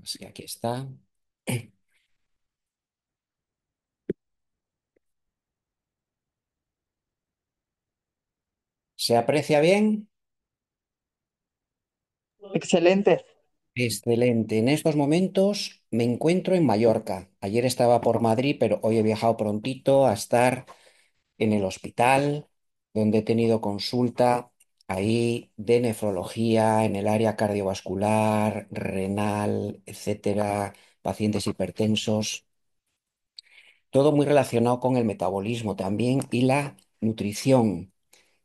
Así que aquí está. ¿Se aprecia bien? Excelente. Excelente. En estos momentos me encuentro en Mallorca. Ayer estaba por Madrid, pero hoy he viajado prontito a estar en el hospital, donde he tenido consulta ahí de nefrología en el área cardiovascular, renal, etcétera, pacientes hipertensos. Todo muy relacionado con el metabolismo también y la nutrición.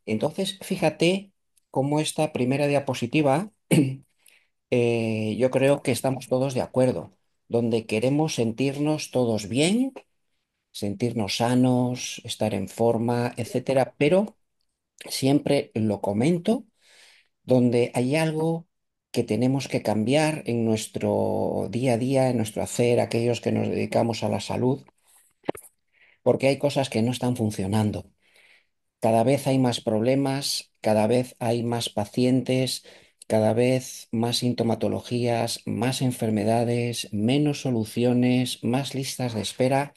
Entonces, fíjate cómo esta primera diapositiva, yo creo que estamos todos de acuerdo, donde queremos sentirnos todos bien, sentirnos sanos, estar en forma, etcétera, pero siempre lo comento, donde hay algo que tenemos que cambiar en nuestro día a día, en nuestro hacer, aquellos que nos dedicamos a la salud, porque hay cosas que no están funcionando. Cada vez hay más problemas, cada vez hay más pacientes, cada vez más sintomatologías, más enfermedades, menos soluciones, más listas de espera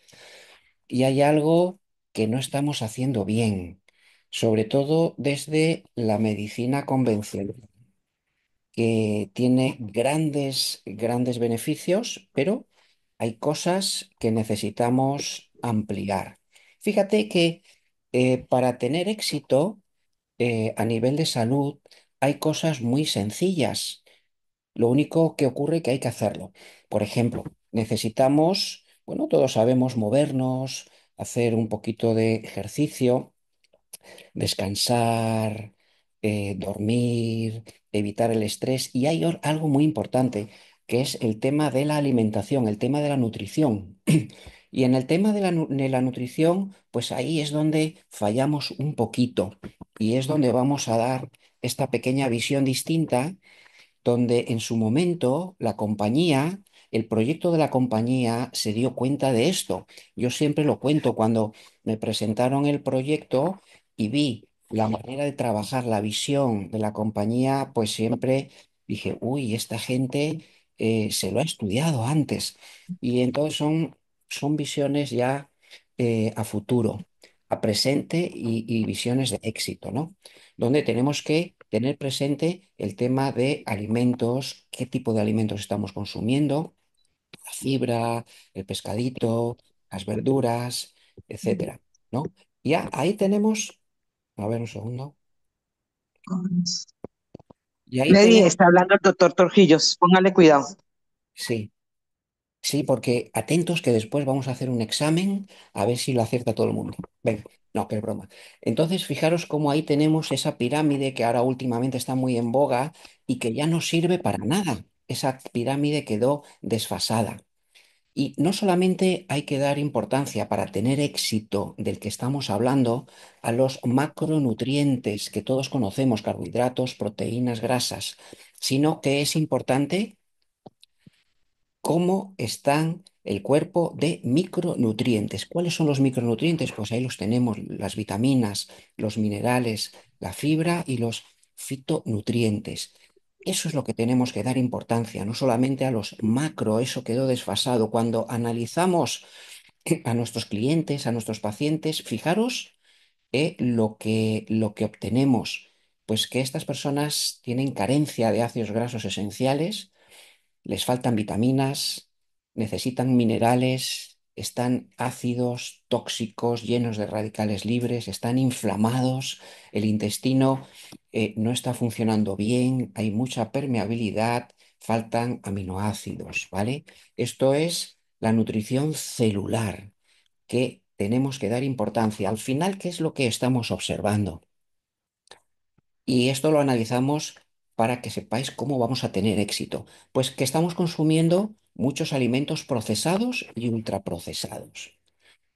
y hay algo que no estamos haciendo bien, sobre todo desde la medicina convencional, que tiene grandes beneficios, pero hay cosas que necesitamos ampliar. Fíjate que para tener éxito, a nivel de salud hay cosas muy sencillas. Lo único que ocurre es que hay que hacerlo. Por ejemplo, necesitamos, bueno, todos sabemos movernos, hacer un poquito de ejercicio, descansar, dormir, evitar el estrés. Y hay algo muy importante, que es el tema de la alimentación, el tema de la nutrición. Y en el tema de de la nutrición, pues ahí es donde fallamos un poquito y es donde vamos a dar esta pequeña visión distinta donde en su momento la compañía, el proyecto de la compañía se dio cuenta de esto. Yo siempre lo cuento cuando me presentaron el proyecto y vi la manera de trabajar, la visión de la compañía, pues siempre dije, uy, esta gente se lo ha estudiado antes. Y entonces son visiones ya a futuro, a presente y visiones de éxito, ¿no? Donde tenemos que tener presente el tema de alimentos, qué tipo de alimentos estamos consumiendo, la fibra, el pescadito, las verduras, etcétera, ¿no? Ya ahí tenemos, a ver un segundo, y ahí Lady, tenemos, está hablando el doctor Torjillos. Póngale cuidado. sí, sí, porque atentos que después vamos a hacer un examen a ver si lo acierta todo el mundo. Venga, no, que es broma. Entonces, fijaros cómo ahí tenemos esa pirámide que ahora últimamente está muy en boga y que ya no sirve para nada. Esa pirámide quedó desfasada. Y no solamente hay que dar importancia para tener éxito del que estamos hablando a los macronutrientes que todos conocemos, carbohidratos, proteínas, grasas, sino que es importante cómo están el cuerpo de micronutrientes. ¿Cuáles son los micronutrientes? Pues ahí los tenemos, las vitaminas, los minerales, la fibra y los fitonutrientes. Eso es lo que tenemos que dar importancia, no solamente a los macro, eso quedó desfasado. Cuando analizamos a nuestros clientes, a nuestros pacientes, fijaros lo que obtenemos, pues que estas personas tienen carencia de ácidos grasos esenciales, les faltan vitaminas, necesitan minerales, están ácidos, tóxicos, llenos de radicales libres, están inflamados, el intestino no está funcionando bien, hay mucha permeabilidad, faltan aminoácidos, ¿vale? Esto es la nutrición celular que tenemos que dar importancia. Al final, ¿qué es lo que estamos observando? Y esto lo analizamos para que sepáis cómo vamos a tener éxito. Pues que estamos consumiendo muchos alimentos procesados y ultraprocesados,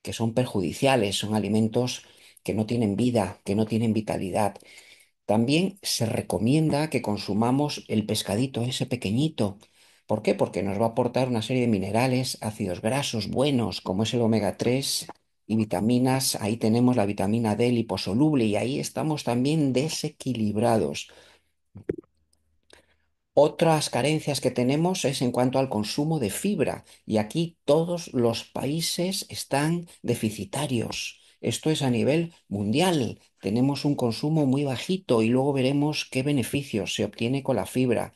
que son perjudiciales, son alimentos que no tienen vida, que no tienen vitalidad. También se recomienda que consumamos el pescadito ese pequeñito. ¿Por qué? Porque nos va a aportar una serie de minerales, ácidos grasos buenos, como es el omega 3 y vitaminas. Ahí tenemos la vitamina D liposoluble y ahí estamos también desequilibrados. Otras carencias que tenemos es en cuanto al consumo de fibra, y aquí todos los países están deficitarios. Esto es a nivel mundial. Tenemos un consumo muy bajito y luego veremos qué beneficios se obtiene con la fibra.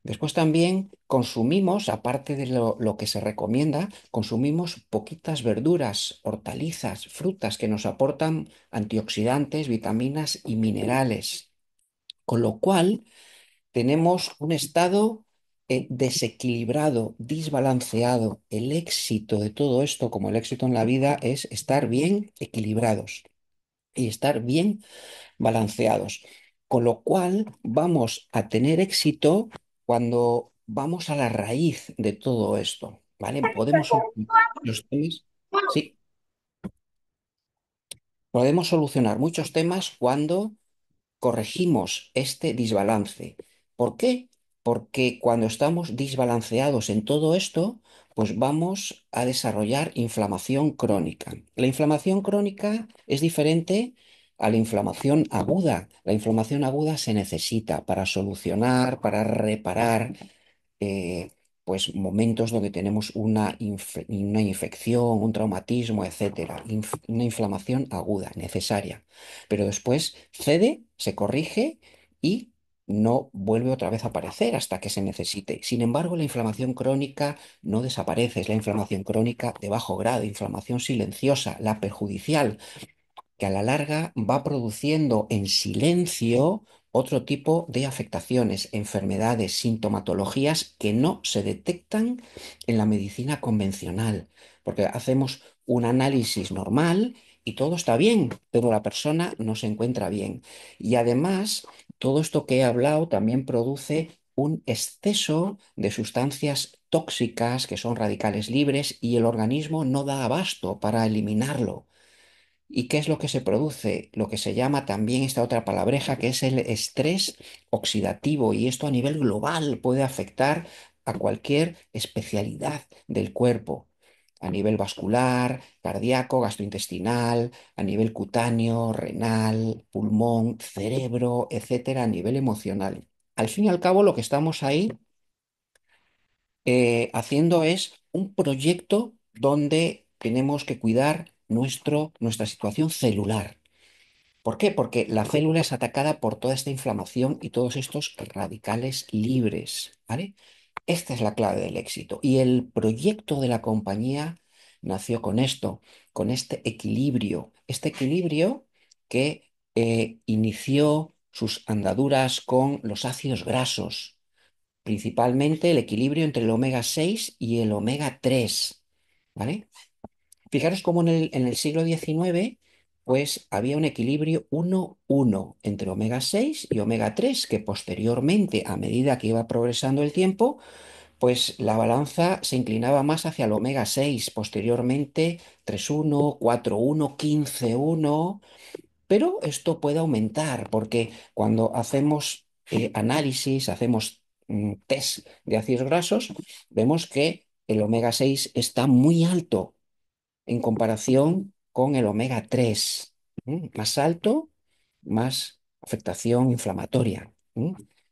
Después también consumimos, aparte de lo que se recomienda, consumimos poquitas verduras, hortalizas, frutas que nos aportan antioxidantes, vitaminas y minerales. Con lo cual tenemos un estado desequilibrado, desbalanceado. El éxito de todo esto, como el éxito en la vida, es estar bien equilibrados y estar bien balanceados. Con lo cual vamos a tener éxito cuando vamos a la raíz de todo esto, ¿vale? Los temas, sí, podemos solucionar muchos temas cuando corregimos este desbalance. ¿Por qué? Porque cuando estamos desbalanceados en todo esto, pues vamos a desarrollar inflamación crónica. La inflamación crónica es diferente a la inflamación aguda. La inflamación aguda se necesita para solucionar, para reparar eh, pues momentos donde tenemos una infección, un traumatismo, etcétera, una inflamación aguda, necesaria. Pero después cede, se corrige y no vuelve otra vez a aparecer hasta que se necesite. Sin embargo, la inflamación crónica no desaparece, es la inflamación crónica de bajo grado, inflamación silenciosa, la perjudicial, que a la larga va produciendo en silencio otro tipo de afectaciones, enfermedades, sintomatologías que no se detectan en la medicina convencional, porque hacemos un análisis normal y todo está bien, pero la persona no se encuentra bien. Y además, todo esto que he hablado también produce un exceso de sustancias tóxicas que son radicales libres y el organismo no da abasto para eliminarlo. ¿Y qué es lo que se produce? Lo que se llama también esta otra palabreja, que es el estrés oxidativo, y esto a nivel global puede afectar a cualquier especialidad del cuerpo, a nivel vascular, cardíaco, gastrointestinal, a nivel cutáneo, renal, pulmón, cerebro, etcétera, a nivel emocional. Al fin y al cabo, lo que estamos ahí haciendo es un proyecto donde tenemos que cuidar nuestra situación celular. ¿Por qué? Porque la célula es atacada por toda esta inflamación y todos estos radicales libres, ¿vale? Esta es la clave del éxito. Y el proyecto de la compañía nació con esto, con este equilibrio que inició sus andaduras con los ácidos grasos, principalmente el equilibrio entre el omega 6 y el omega 3, ¿vale? Fijaros cómo en el siglo XIX, pues había un equilibrio 1-1 entre omega 6 y omega 3, que posteriormente, a medida que iba progresando el tiempo, pues la balanza se inclinaba más hacia el omega 6, posteriormente 3-1, 4-1, 15-1, pero esto puede aumentar porque cuando hacemos análisis, hacemos test de ácidos grasos, vemos que el omega 6 está muy alto en comparación con el omega 3. Más alto, más afectación inflamatoria.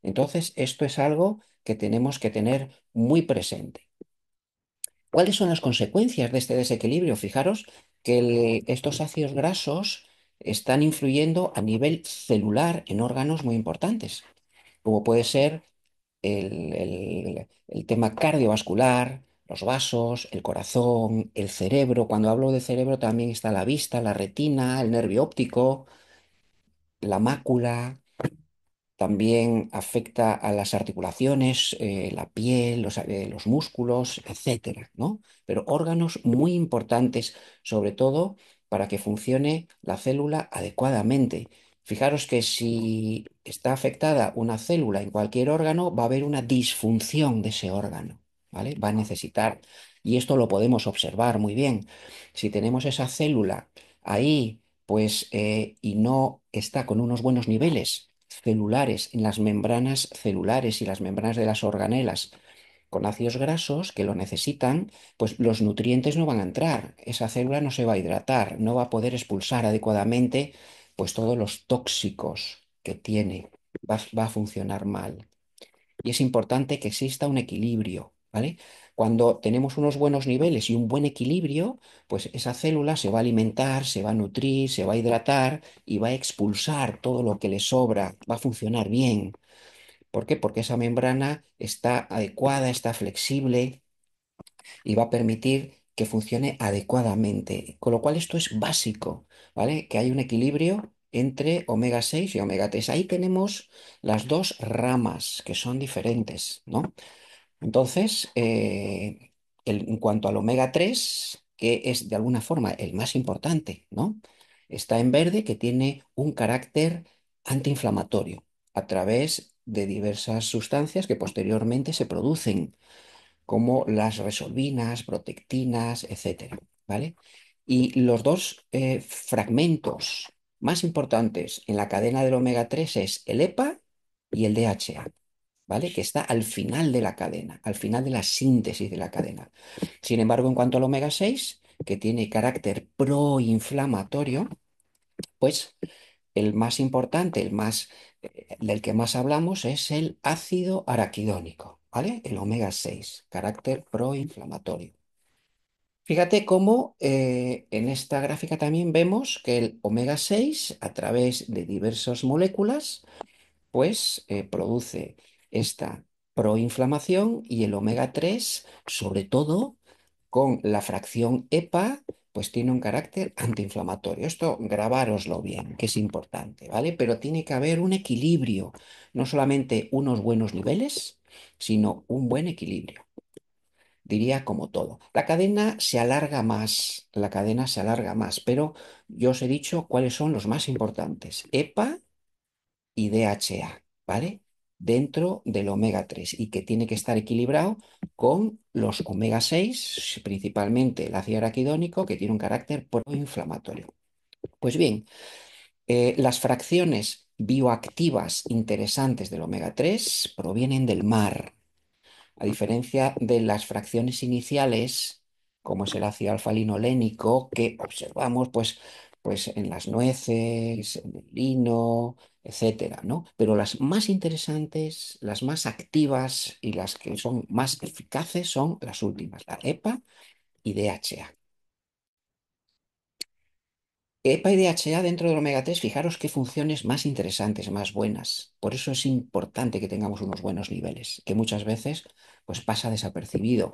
Entonces, esto es algo que tenemos que tener muy presente. ¿Cuáles son las consecuencias de este desequilibrio? Fijaros que estos ácidos grasos están influyendo a nivel celular en órganos muy importantes, como puede ser el tema cardiovascular, los vasos, el corazón, el cerebro. Cuando hablo de cerebro también está la vista, la retina, el nervio óptico, la mácula. También afecta a las articulaciones, la piel, los músculos, etcétera, ¿no? Pero órganos muy importantes, sobre todo para que funcione la célula adecuadamente. Fijaros que si está afectada una célula en cualquier órgano, va a haber una disfunción de ese órgano, ¿vale? Va a necesitar, y esto lo podemos observar muy bien. Si tenemos esa célula ahí, pues, y no está con unos buenos niveles celulares en las membranas celulares y las membranas de las organelas con ácidos grasos que lo necesitan, pues los nutrientes no van a entrar, esa célula no se va a hidratar, no va a poder expulsar adecuadamente pues todos los tóxicos que tiene, va a funcionar mal. y es importante que exista un equilibrio, ¿vale? Cuando tenemos unos buenos niveles y un buen equilibrio, pues esa célula se va a alimentar, se va a nutrir, se va a hidratar y va a expulsar todo lo que le sobra, va a funcionar bien. ¿Por qué? Porque esa membrana está adecuada, está flexible y va a permitir que funcione adecuadamente. Con lo cual esto es básico, ¿vale? Que hay un equilibrio entre omega 6 y omega 3. Ahí tenemos las dos ramas que son diferentes, ¿no? Entonces, en cuanto al omega 3, que es de alguna forma el más importante, ¿no? Está en verde, que tiene un carácter antiinflamatorio a través de diversas sustancias que posteriormente se producen como las resolvinas, protectinas, etcétera, ¿vale? Y los dos fragmentos más importantes en la cadena del omega 3 es el EPA y el DHA, ¿vale? Que está al final de la cadena, al final de la síntesis de la cadena. Sin embargo, en cuanto al omega 6, que tiene carácter proinflamatorio, pues el más importante, del que más hablamos es el ácido araquidónico, ¿vale? El omega 6, carácter proinflamatorio. Fíjate cómo en esta gráfica también vemos que el omega 6, a través de diversas moléculas, pues produce esta proinflamación, y el omega 3, sobre todo con la fracción EPA, pues tiene un carácter antiinflamatorio. Esto grabároslo bien, que es importante, ¿vale? Pero tiene que haber un equilibrio, no solamente unos buenos niveles, sino un buen equilibrio. Diría como todo. La cadena se alarga más, pero yo os he dicho cuáles son los más importantes. EPA y DHA, ¿vale? Dentro del omega 3, y que tiene que estar equilibrado con los omega 6, principalmente el ácido araquidónico, que tiene un carácter proinflamatorio. Pues bien, las fracciones bioactivas interesantes del omega 3 provienen del mar, a diferencia de las fracciones iniciales, como es el ácido alfa-linolénico, que observamos pues en las nueces, en el lino, etcétera, ¿no? Pero las más interesantes, las más activas y las que son más eficaces son las últimas, la EPA y DHA. EPA y DHA dentro del omega 3, fijaros qué funciones más interesantes, más buenas. Por eso es importante que tengamos unos buenos niveles, que muchas veces pues pasa desapercibido.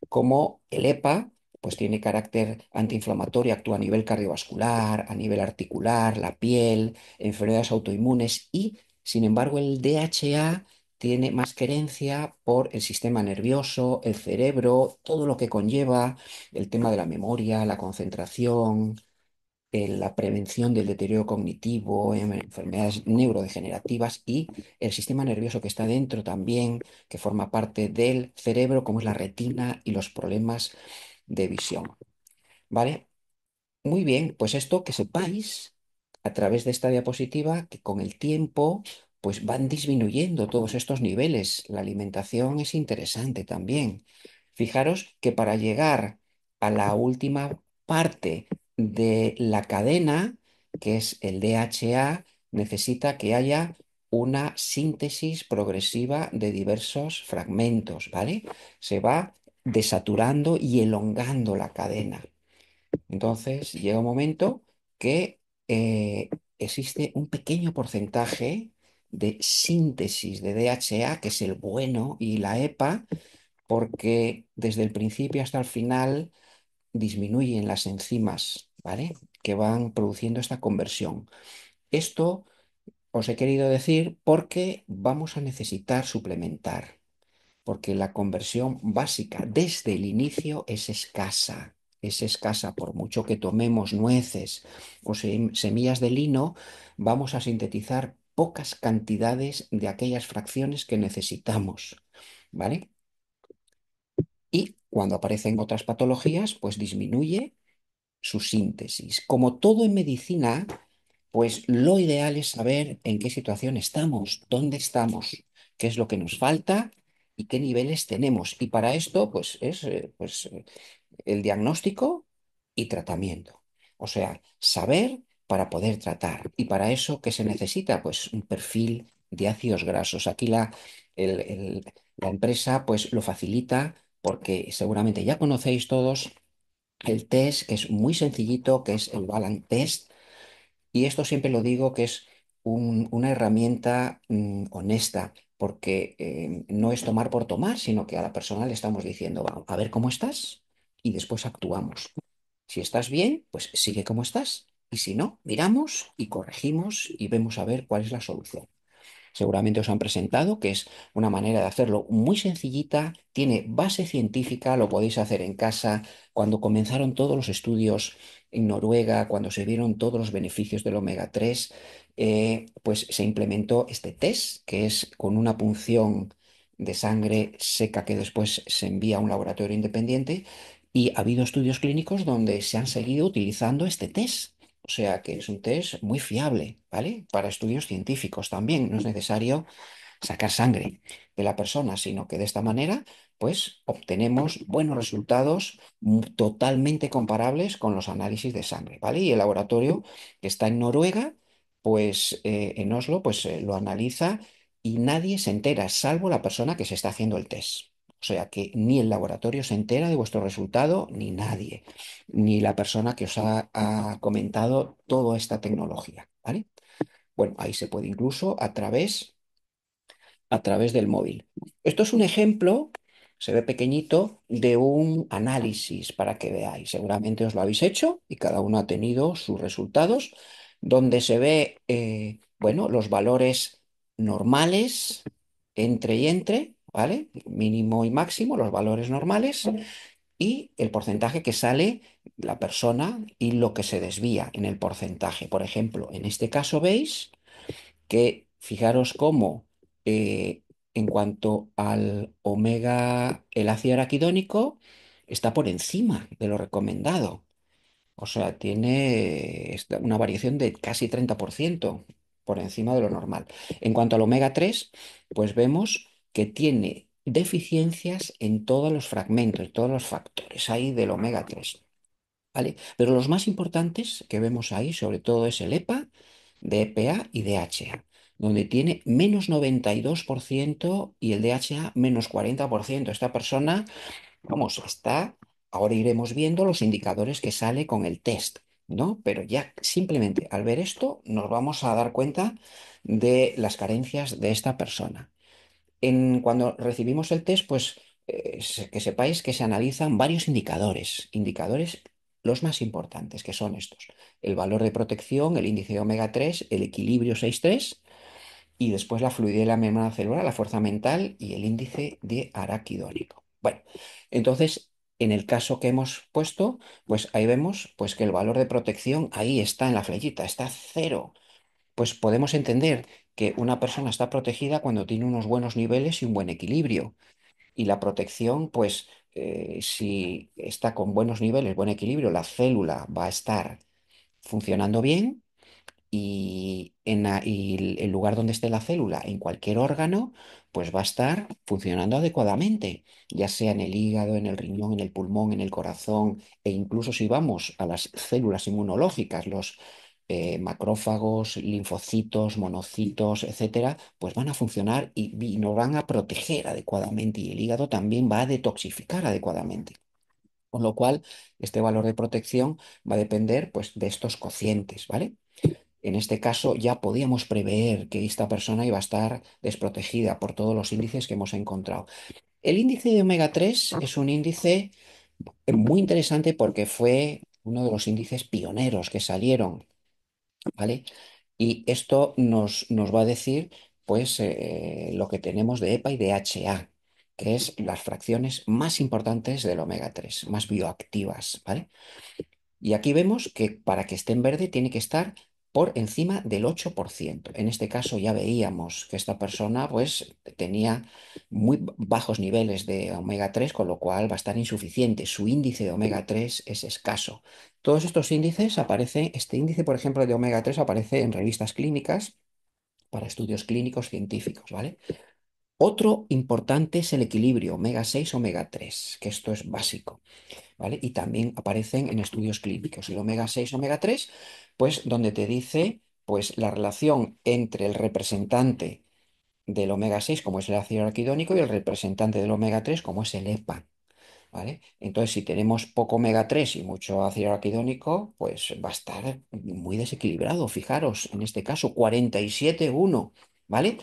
Como el EPA, pues tiene carácter antiinflamatorio, actúa a nivel cardiovascular, a nivel articular, la piel, enfermedades autoinmunes, y, sin embargo, el DHA tiene más querencia por el sistema nervioso, el cerebro, todo lo que conlleva el tema de la memoria, la concentración, la prevención del deterioro cognitivo, enfermedades neurodegenerativas, y el sistema nervioso que está dentro también, que forma parte del cerebro, como es la retina y los problemas de visión. ¿Vale? Muy bien, pues esto que sepáis a través de esta diapositiva, que con el tiempo pues van disminuyendo todos estos niveles. La alimentación es interesante también. Fijaros que para llegar a la última parte de la cadena, que es el DHA, necesita que haya una síntesis progresiva de diversos fragmentos, ¿vale? Se va desaturando y elongando la cadena. Entonces llega un momento que eh, existe un pequeño porcentaje de síntesis de DHA, que es el bueno, y la EPA, porque desde el principio hasta el final disminuyen las enzimas, ¿vale? Que van produciendo esta conversión. Esto os he querido decir porque vamos a necesitar suplementar, porque la conversión básica desde el inicio es escasa. Es escasa. Por mucho que tomemos nueces o semillas de lino, vamos a sintetizar pocas cantidades de aquellas fracciones que necesitamos, ¿vale? Y cuando aparecen otras patologías, pues disminuye su síntesis. Como todo en medicina, pues lo ideal es saber en qué situación estamos, dónde estamos, qué es lo que nos falta y qué niveles tenemos. Y para esto, pues es el diagnóstico y tratamiento. O sea, saber para poder tratar. Y para eso, ¿qué se necesita? Pues un perfil de ácidos grasos. Aquí la empresa pues lo facilita porque seguramente ya conocéis todos el test, que es muy sencillito, que es el Balance Test. Y esto siempre lo digo que es una herramienta honesta, porque no es tomar por tomar, sino que a la persona le estamos diciendo, "Va, a ver cómo estás y después actuamos. Si estás bien, pues sigue como estás. Y si no, miramos y corregimos y vemos a ver cuál es la solución. Seguramente os han presentado, que es una manera de hacerlo muy sencillita, tiene base científica, lo podéis hacer en casa. Cuando comenzaron todos los estudios en Noruega, cuando se vieron todos los beneficios del omega 3, pues se implementó este test, que es con una punción de sangre seca que después se envía a un laboratorio independiente. Y ha habido estudios clínicos donde se han seguido utilizando este test. O sea que es un test muy fiable, ¿vale? Para estudios científicos también. No es necesario sacar sangre de la persona, sino que de esta manera, pues obtenemos buenos resultados totalmente comparables con los análisis de sangre, ¿vale? Y el laboratorio que está en Noruega, pues en Oslo, pues lo analiza y nadie se entera, salvo la persona que se está haciendo el test. O sea que ni el laboratorio se entera de vuestro resultado, ni nadie, ni la persona que os ha comentado toda esta tecnología, ¿vale? Bueno, ahí se puede incluso a través del móvil. Esto es un ejemplo, se ve pequeñito, de un análisis para que veáis. Seguramente os lo habéis hecho y cada uno ha tenido sus resultados, donde se ve, bueno, los valores normales entre y entre, ¿vale? Mínimo y máximo, los valores normales y el porcentaje que sale la persona y lo que se desvía en el porcentaje. Por ejemplo, en este caso veis que fijaros cómo en cuanto al omega, el ácido araquidónico está por encima de lo recomendado. O sea, tiene una variación de casi 30% por encima de lo normal. En cuanto al omega 3, pues vemos que tiene deficiencias en todos los fragmentos, en todos los factores ahí del omega 3. ¿Vale? Pero los más importantes que vemos ahí, sobre todo, es el EPA, DPA y DHA, donde tiene menos 92% y el DHA menos 40%. Esta persona, vamos, está, ahora iremos viendo los indicadores que sale con el test, ¿no? Pero ya simplemente al ver esto nos vamos a dar cuenta de las carencias de esta persona. Cuando recibimos el test, pues que sepáis que se analizan varios indicadores los más importantes, que son estos: el valor de protección, el índice de omega 3, el equilibrio 6,3 y después la fluidez de la membrana celular, la fuerza mental y el índice de araquidónico. Bueno, entonces, en el caso que hemos puesto, pues ahí vemos pues, que el valor de protección ahí está en la flechita, está cero. Pues podemos entender que una persona está protegida cuando tiene unos buenos niveles y un buen equilibrio. Y la protección, pues, si está con buenos niveles, buen equilibrio, la célula va a estar funcionando bien y el lugar donde esté la célula, en cualquier órgano, pues va a estar funcionando adecuadamente, ya sea en el hígado, en el riñón, en el pulmón, en el corazón, e incluso si vamos a las células inmunológicas, los macrófagos, linfocitos, monocitos, etcétera, pues van a funcionar y nos van a proteger adecuadamente y el hígado también va a detoxificar adecuadamente. Con lo cual, este valor de protección va a depender, pues, de estos cocientes, ¿vale? En este caso ya podíamos prever que esta persona iba a estar desprotegida por todos los índices que hemos encontrado. El índice de omega 3 es un índice muy interesante porque fue uno de los índices pioneros que salieron, ¿vale? Y esto nos va a decir, pues, lo que tenemos de EPA y de HA, que es las fracciones más importantes del omega 3, más bioactivas, ¿vale? Y aquí vemos que para que esté en verde tiene que estar por encima del 8%. En este caso ya veíamos que esta persona pues tenía muy bajos niveles de omega 3, con lo cual va a estar insuficiente. Su índice de omega 3 es escaso. Todos estos índices aparecen, este índice, por ejemplo, de omega 3 aparece en revistas clínicas para estudios clínicos científicos, ¿vale? Otro importante es el equilibrio omega 6 omega 3, que esto es básico. ¿Vale? Y también aparecen en estudios clínicos. El omega 6 omega 3 pues donde te dice, pues, la relación entre el representante del omega 6 como es el ácido araquidónico, y el representante del omega 3 como es el EPA. ¿Vale? Entonces, si tenemos poco omega 3 y mucho ácido araquidónico, pues va a estar muy desequilibrado. Fijaros, en este caso, 47,1, ¿vale?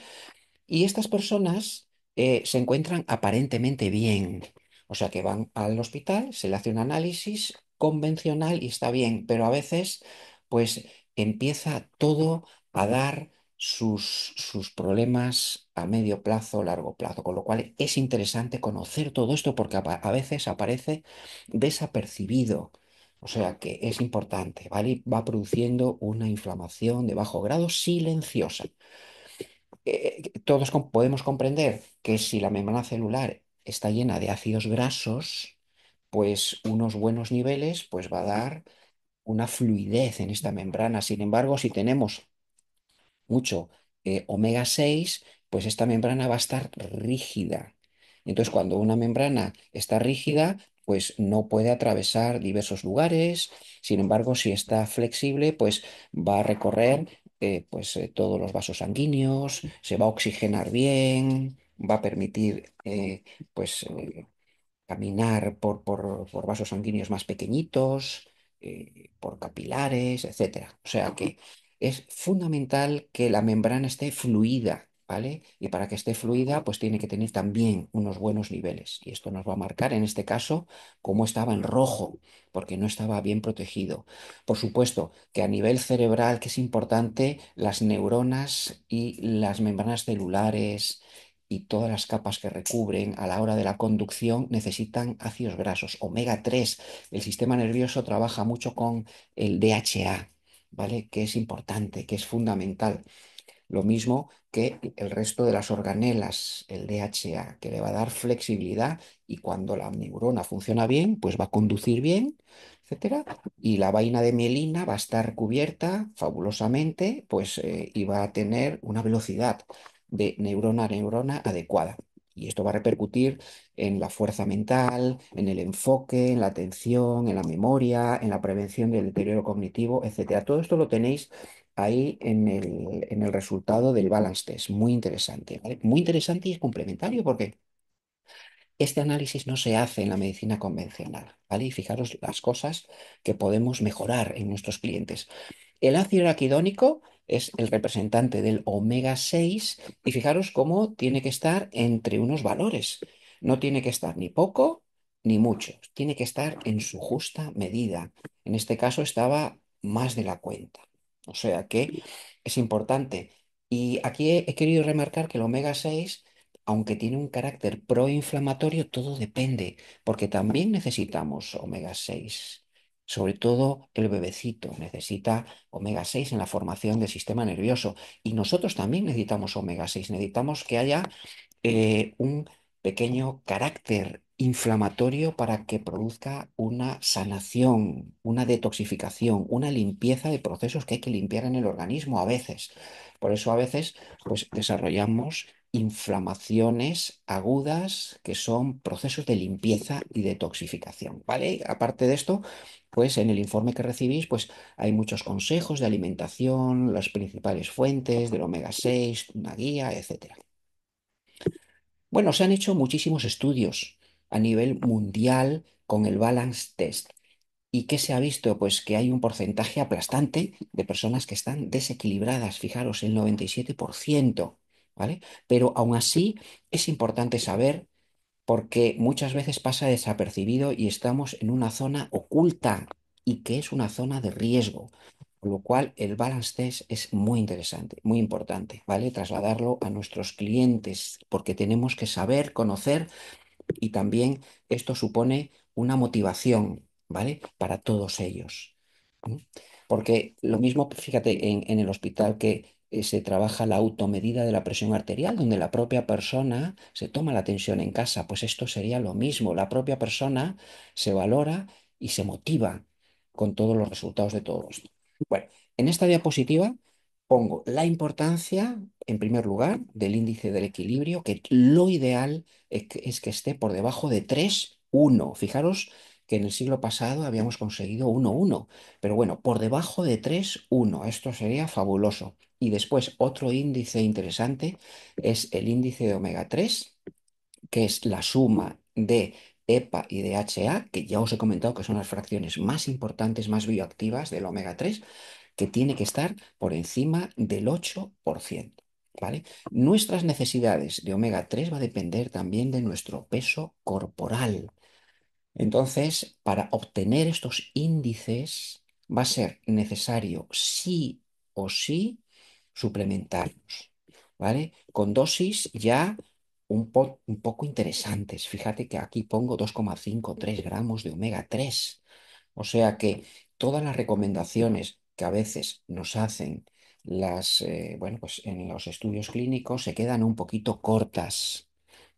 Y estas personas se encuentran aparentemente bien. O sea que van al hospital, se le hace un análisis convencional y está bien, pero a veces pues empieza todo a dar sus problemas a medio plazo, largo plazo. Con lo cual es interesante conocer todo esto porque a veces aparece desapercibido. O sea que es importante, ¿vale? Y va produciendo una inflamación de bajo grado silenciosa. Todos podemos comprender que si la membrana celular está llena de ácidos grasos, pues unos buenos niveles, pues va a dar una fluidez en esta membrana. Sin embargo, si tenemos mucho omega 6, pues esta membrana va a estar rígida. Entonces, cuando una membrana está rígida, pues no puede atravesar diversos lugares. Sin embargo, si está flexible, pues va a recorrer todos los vasos sanguíneos, se va a oxigenar bien, va a permitir caminar por vasos sanguíneos más pequeñitos, por capilares, etcétera. O sea que es fundamental que la membrana esté fluida, ¿vale? Y para que esté fluida, pues tiene que tener también unos buenos niveles. Y esto nos va a marcar, en este caso, cómo estaba en rojo, porque no estaba bien protegido. Por supuesto que a nivel cerebral, que es importante, las neuronas y las membranas celulares y todas las capas que recubren a la hora de la conducción necesitan ácidos grasos, omega 3. El sistema nervioso trabaja mucho con el DHA, ¿vale? Que es importante, que es fundamental. Lo mismo que el resto de las organelas, el DHA, que le va a dar flexibilidad y cuando la neurona funciona bien, pues va a conducir bien, etcétera. Y la vaina de mielina va a estar cubierta fabulosamente, y va a tener una velocidad de neurona a neurona adecuada. Y esto va a repercutir en la fuerza mental, en el enfoque, en la atención, en la memoria, en la prevención del deterioro cognitivo, etcétera. Todo esto lo tenéis ahí en el resultado del balance test. Muy interesante, ¿vale? Muy interesante y es complementario porque este análisis no se hace en la medicina convencional, ¿vale? Y fijaros las cosas que podemos mejorar en nuestros clientes. El ácido araquidónico es el representante del omega 6 y fijaros cómo tiene que estar entre unos valores. No tiene que estar ni poco ni mucho, tiene que estar en su justa medida. En este caso estaba más de la cuenta. O sea que es importante. Y aquí he querido remarcar que el omega 6, aunque tiene un carácter proinflamatorio, todo depende, porque también necesitamos omega 6. Sobre todo el bebecito necesita omega 6 en la formación del sistema nervioso. Y nosotros también necesitamos omega 6. Necesitamos que haya un pequeño carácter inflamatorio para que produzca una sanación, una detoxificación, una limpieza de procesos que hay que limpiar en el organismo a veces. Por eso a veces pues, desarrollamos inflamaciones agudas que son procesos de limpieza y detoxificación, ¿vale? Aparte de esto, pues en el informe que recibís, pues hay muchos consejos de alimentación, las principales fuentes del omega 6, una guía, etcétera. Bueno, se han hecho muchísimos estudios a nivel mundial con el Balance Test. ¿Y qué se ha visto? Pues que hay un porcentaje aplastante de personas que están desequilibradas, fijaros, el 97%, ¿vale? Pero aún así es importante saber porque muchas veces pasa desapercibido y estamos en una zona oculta y que es una zona de riesgo. Con lo cual, el balance test es muy interesante, muy importante, ¿vale? Trasladarlo a nuestros clientes, porque tenemos que saber, conocer y también esto supone una motivación, ¿vale? Para todos ellos. ¿Mm? Porque lo mismo, fíjate, en el hospital que se trabaja la automedida de la presión arterial, donde la propia persona se toma la tensión en casa, pues esto sería lo mismo. La propia persona se valora y se motiva con todos los resultados de todo esto. Bueno, en esta diapositiva pongo la importancia, en primer lugar, del índice del equilibrio, que lo ideal es que esté por debajo de 3,1. Fijaros que en el siglo pasado habíamos conseguido 1,1. Pero bueno, por debajo de 3,1. Esto sería fabuloso. Y después otro índice interesante es el índice de omega 3, que es la suma de EPA y DHA, que ya os he comentado que son las fracciones más importantes, más bioactivas del omega 3, que tiene que estar por encima del 8%. ¿Vale? Nuestras necesidades de omega 3 va a depender también de nuestro peso corporal. Entonces, para obtener estos índices va a ser necesario sí o sí suplementarlos, ¿vale? Con dosis ya un poco interesantes. Fíjate que aquí pongo 2,53 gramos de omega 3. O sea que todas las recomendaciones que a veces nos hacen bueno, pues en los estudios clínicos se quedan un poquito cortas.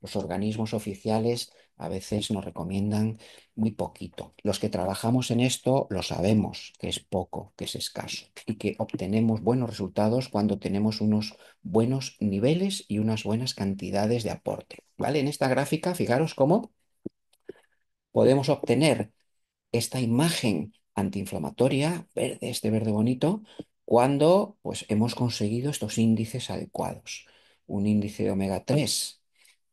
Los organismos oficiales a veces nos recomiendan muy poquito. Los que trabajamos en esto lo sabemos, que es poco, que es escaso y que obtenemos buenos resultados cuando tenemos unos buenos niveles y unas buenas cantidades de aporte. ¿Vale? En esta gráfica, fijaros cómo podemos obtener esta imagen antiinflamatoria, verde, este verde bonito, cuando pues, hemos conseguido estos índices adecuados. Un índice de omega 3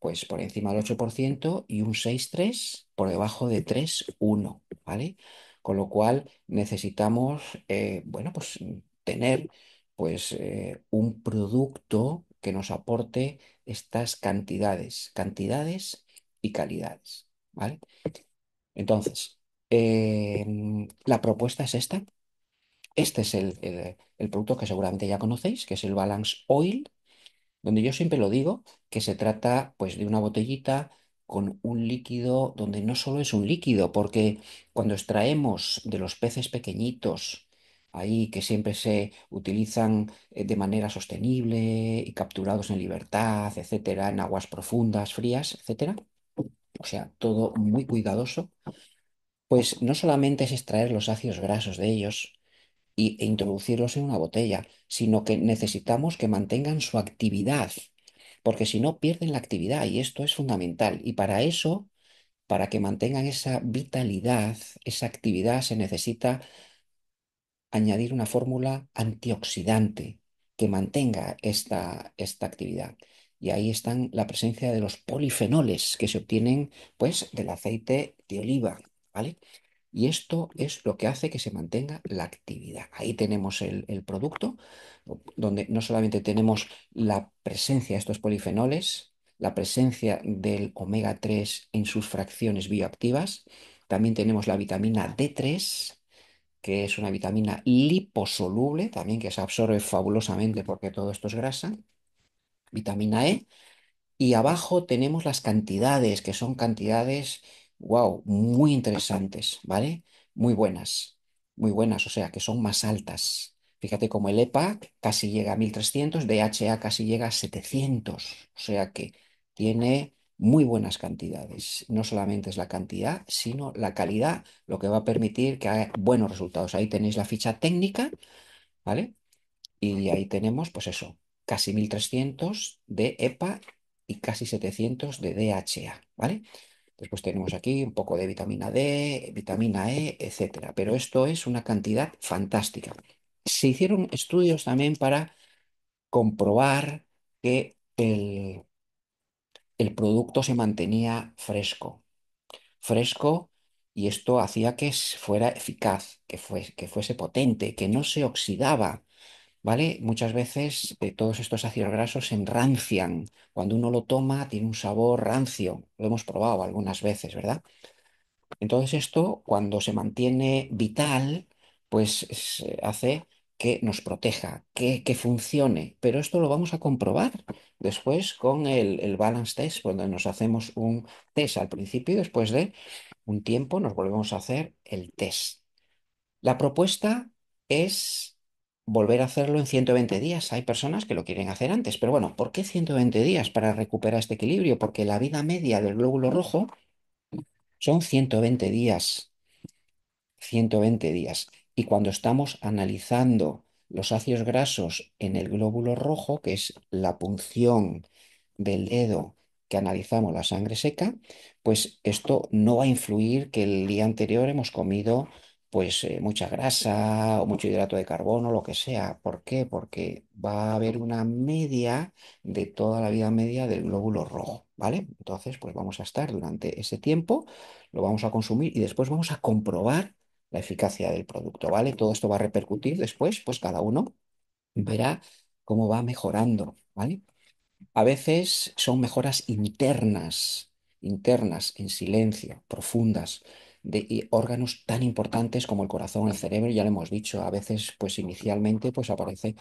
pues por encima del 8% y un 6,3 por debajo de 3,1, ¿vale? Con lo cual necesitamos, bueno, pues tener un producto que nos aporte estas cantidades y calidades, ¿vale? Entonces, la propuesta es esta. Este es el producto que seguramente ya conocéis, que es el Balance Oil, donde yo siempre lo digo, que se trata pues de una botellita con un líquido donde no solo es un líquido, porque cuando extraemos de los peces pequeñitos, ahí que siempre se utilizan de manera sostenible y capturados en libertad, etcétera, en aguas profundas, frías, etcétera, o sea, todo muy cuidadoso, pues no solamente es extraer los ácidos grasos de ellos e introducirlos en una botella, sino que necesitamos que mantengan su actividad, porque si no pierden la actividad y esto es fundamental. Y para eso, para que mantengan esa vitalidad, esa actividad, se necesita añadir una fórmula antioxidante que mantenga esta actividad. Y ahí están la presencia de los polifenoles que se obtienen pues del aceite de oliva, ¿vale? Y esto es lo que hace que se mantenga la actividad. Ahí tenemos el producto, donde no solamente tenemos la presencia de estos polifenoles, la presencia del omega 3 en sus fracciones bioactivas, también tenemos la vitamina D3, que es una vitamina liposoluble, también que se absorbe fabulosamente porque todo esto es grasa, vitamina E, y abajo tenemos las cantidades, que son cantidades, wow, muy interesantes, ¿vale? Muy buenas, o sea, que son más altas. Fíjate como el EPA casi llega a 1.300, DHA casi llega a 700, o sea que tiene muy buenas cantidades. No solamente es la cantidad, sino la calidad, lo que va a permitir que haya buenos resultados. Ahí tenéis la ficha técnica, ¿vale? Y ahí tenemos, pues eso, casi 1.300 de EPA y casi 700 de DHA, ¿vale? Después tenemos aquí un poco de vitamina D, vitamina E, etcétera. Pero esto es una cantidad fantástica. Se hicieron estudios también para comprobar que el producto se mantenía fresco, y esto hacía que fuera eficaz, que fuese potente, que no se oxidaba. ¿Vale? Muchas veces todos estos ácidos grasos se enrancian. Cuando uno lo toma, tiene un sabor rancio. Lo hemos probado algunas veces, ¿verdad? Entonces esto, cuando se mantiene vital, pues hace que nos proteja, que funcione. Pero esto lo vamos a comprobar después con el Balance Test, cuando nos hacemos un test al principio y después de un tiempo nos volvemos a hacer el test. La propuesta es volver a hacerlo en 120 días. Hay personas que lo quieren hacer antes, pero bueno, ¿por qué 120 días para recuperar este equilibrio? Porque la vida media del glóbulo rojo son 120 días, 120 días. Y cuando estamos analizando los ácidos grasos en el glóbulo rojo, que es la punción del dedo que analizamos la sangre seca, pues esto no va a influir que el día anterior hemos comido pues mucha grasa o mucho hidrato de carbono, lo que sea. ¿Por qué? Porque va a haber una media de toda la vida media del glóbulo rojo, ¿vale? Entonces, pues vamos a estar durante ese tiempo, lo vamos a consumir y después vamos a comprobar la eficacia del producto, ¿vale? Todo esto va a repercutir después, pues cada uno verá cómo va mejorando, ¿vale? A veces son mejoras internas, internas, en silencio, profundas, de órganos tan importantes como el corazón, el cerebro, ya lo hemos dicho. A veces, pues inicialmente, pues aparece,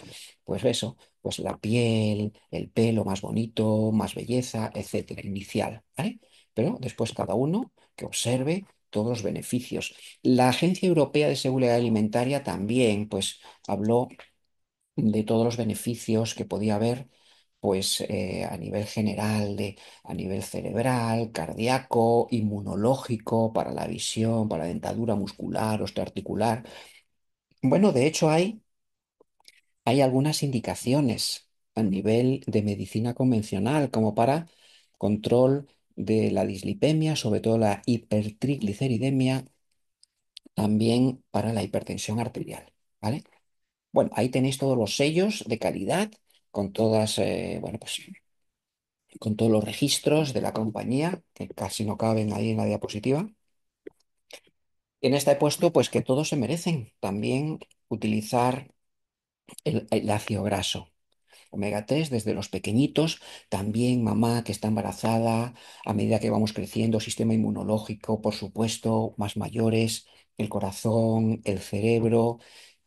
pues eso, pues la piel, el pelo más bonito, más belleza, etcétera, inicial, ¿vale? Pero después cada uno que observe todos los beneficios. La Agencia Europea de Seguridad Alimentaria también, pues, habló de todos los beneficios que podía haber, pues a nivel general, a nivel cerebral, cardíaco, inmunológico, para la visión, para la dentadura muscular, osteoarticular. Bueno, de hecho hay algunas indicaciones a nivel de medicina convencional, como para control de la dislipemia, sobre todo la hipertrigliceridemia, también para la hipertensión arterial, ¿vale? Bueno, ahí tenéis todos los sellos de calidad con todas, bueno, pues con todos los registros de la compañía, que casi no caben ahí en la diapositiva. En esta he puesto, pues, que todos se merecen también utilizar el ácido graso. Omega 3 desde los pequeñitos, también mamá que está embarazada, a medida que vamos creciendo, sistema inmunológico, por supuesto, más mayores, el corazón, el cerebro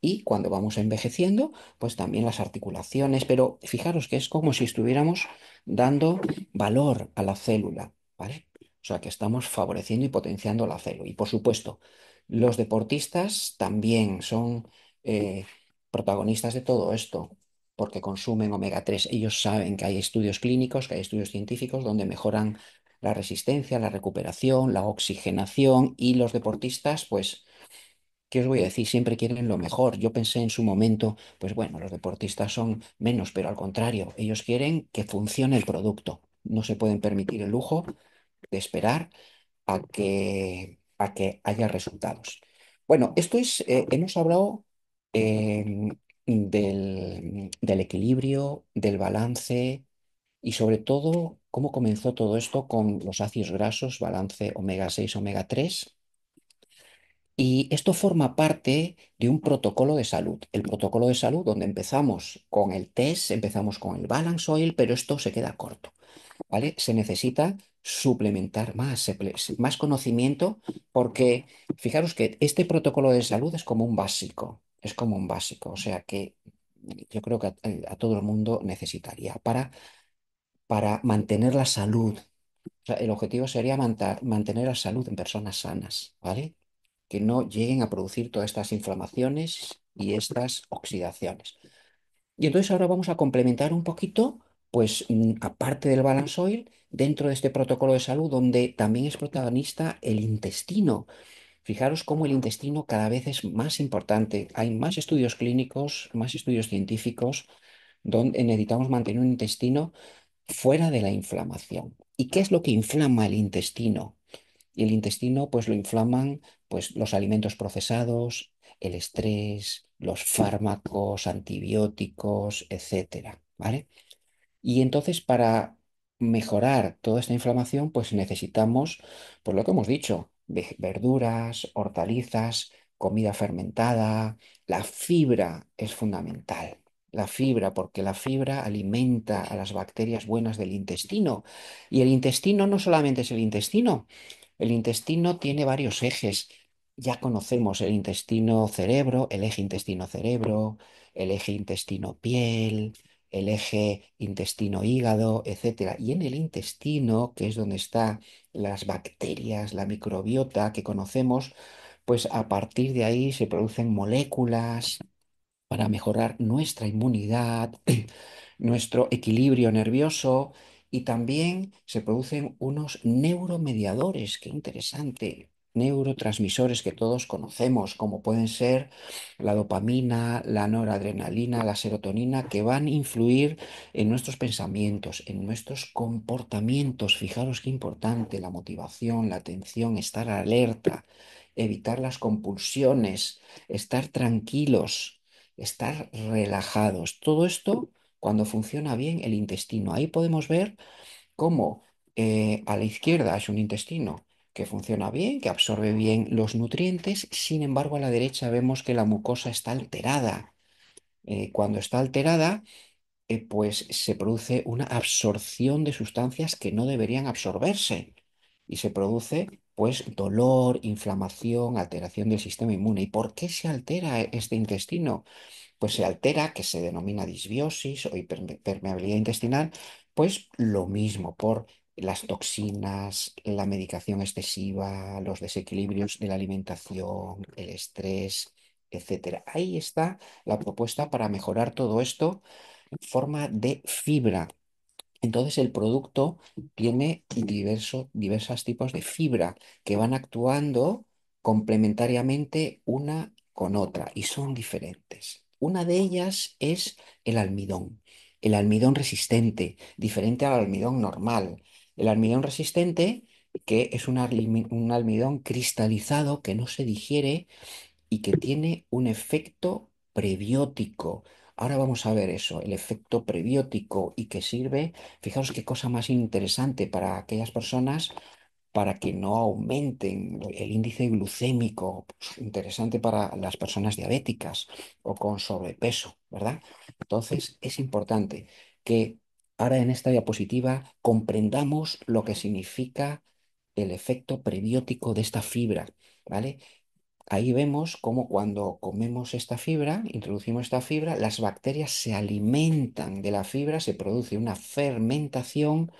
y cuando vamos envejeciendo, pues también las articulaciones, pero fijaros que es como si estuviéramos dando valor a la célula, ¿vale? O sea, que estamos favoreciendo y potenciando la célula. Y por supuesto, los deportistas también son protagonistas de todo esto porque consumen omega 3. Ellos saben que hay estudios clínicos, que hay estudios científicos donde mejoran la resistencia, la recuperación, la oxigenación y los deportistas, pues, ¿qué os voy a decir? Siempre quieren lo mejor. Yo pensé en su momento, pues bueno, los deportistas son menos, pero al contrario, ellos quieren que funcione el producto. No se pueden permitir el lujo de esperar a que haya resultados. Bueno, hemos hablado eh, del equilibrio, del balance y sobre todo cómo comenzó todo esto con los ácidos grasos, balance omega 6 omega 3. Y esto forma parte de un protocolo de salud. El protocolo de salud donde empezamos con el test, empezamos con el balance oil, pero esto se queda corto. ¿Vale? Se necesita suplementar más, más conocimiento, porque fijaros que este protocolo de salud es como un básico, o sea que yo creo que a todo el mundo necesitaría para mantener la salud. O sea, el objetivo sería mantener la salud en personas sanas, ¿vale? Que no lleguen a producir todas estas inflamaciones y estas oxidaciones. Y entonces ahora vamos a complementar un poquito, pues aparte del Balance Oil, dentro de este protocolo de salud, donde también es protagonista el intestino. Fijaros cómo el intestino cada vez es más importante. Hay más estudios clínicos, más estudios científicos, donde necesitamos mantener un intestino fuera de la inflamación. ¿Y qué es lo que inflama el intestino? Y el intestino, pues lo inflaman, pues los alimentos procesados, el estrés, los fármacos, antibióticos, etcétera, ¿vale? Y entonces para mejorar toda esta inflamación, pues necesitamos, por lo que hemos dicho, verduras, hortalizas, comida fermentada. La fibra es fundamental. La fibra, porque la fibra alimenta a las bacterias buenas del intestino. Y el intestino no solamente es el intestino tiene varios ejes. Ya conocemos el intestino cerebro, el eje intestino cerebro, el eje intestino piel, el eje intestino-hígado, etcétera. Y en el intestino, que es donde están las bacterias, la microbiota que conocemos, pues a partir de ahí se producen moléculas para mejorar nuestra inmunidad, nuestro equilibrio nervioso y también se producen unos neuromediadores. Qué interesante. neurotransmisores que todos conocemos, como pueden ser la dopamina, la noradrenalina, la serotonina, que van a influir en nuestros pensamientos, en nuestros comportamientos. Fijaros qué importante, la motivación, la atención, estar alerta, evitar las compulsiones, estar tranquilos, estar relajados. Todo esto cuando funciona bien el intestino. Ahí podemos ver cómo a la izquierda es un intestino que funciona bien, que absorbe bien los nutrientes, sin embargo a la derecha vemos que la mucosa está alterada. Cuando está alterada, pues se produce una absorción de sustancias que no deberían absorberse y se produce pues dolor, inflamación, alteración del sistema inmune. ¿Y por qué se altera este intestino? Pues se altera, que se denomina disbiosis o hipermeabilidad intestinal, pues lo mismo por las toxinas, la medicación excesiva, los desequilibrios de la alimentación, el estrés, etcétera. Ahí está la propuesta para mejorar todo esto en forma de fibra. Entonces el producto tiene diversos tipos de fibra que van actuando complementariamente una con otra y son diferentes. Una de ellas es el almidón resistente, diferente al almidón normal. El almidón resistente, que es un almidón cristalizado que no se digiere y que tiene un efecto prebiótico. Ahora vamos a ver eso, el efecto prebiótico y que sirve, fijaos qué cosa más interesante para aquellas personas para que no aumenten el índice glucémico, pues, interesante para las personas diabéticas o con sobrepeso, ¿verdad? Entonces es importante que ahora en esta diapositiva comprendamos lo que significa el efecto prebiótico de esta fibra, ¿vale? Ahí vemos cómo cuando comemos esta fibra, introducimos esta fibra, las bacterias se alimentan de la fibra, se produce una fermentación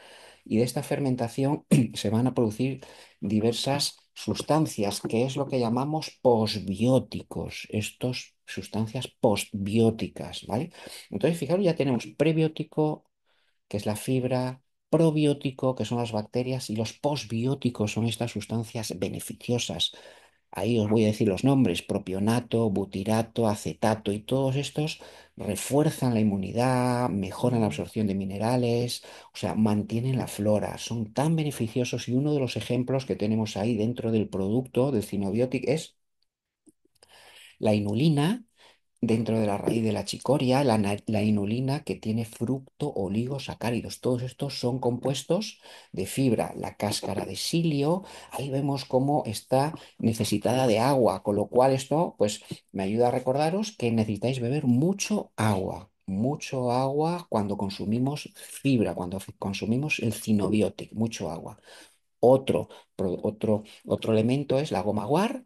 y de esta fermentación se van a producir diversas sustancias, que es lo que llamamos posbióticos, estas sustancias postbióticas, ¿vale? Entonces, fijaros, ya tenemos prebiótico, que es la fibra, probiótico, que son las bacterias, y los posbióticos son estas sustancias beneficiosas. Ahí os voy a decir los nombres: propionato, butirato, acetato, y todos estos refuerzan la inmunidad, mejoran la absorción de minerales, o sea, mantienen la flora, son tan beneficiosos y uno de los ejemplos que tenemos ahí dentro del producto del Cinobiotic es la inulina. Dentro de la raíz de la chicoria, la inulina que tiene fructo oligosacáridos. Todos estos son compuestos de fibra. La cáscara de psyllium, ahí vemos cómo está necesitada de agua, con lo cual esto pues me ayuda a recordaros que necesitáis beber mucho agua cuando consumimos fibra, cuando consumimos el cinobiotic, mucho agua. Otro elemento es la goma guar,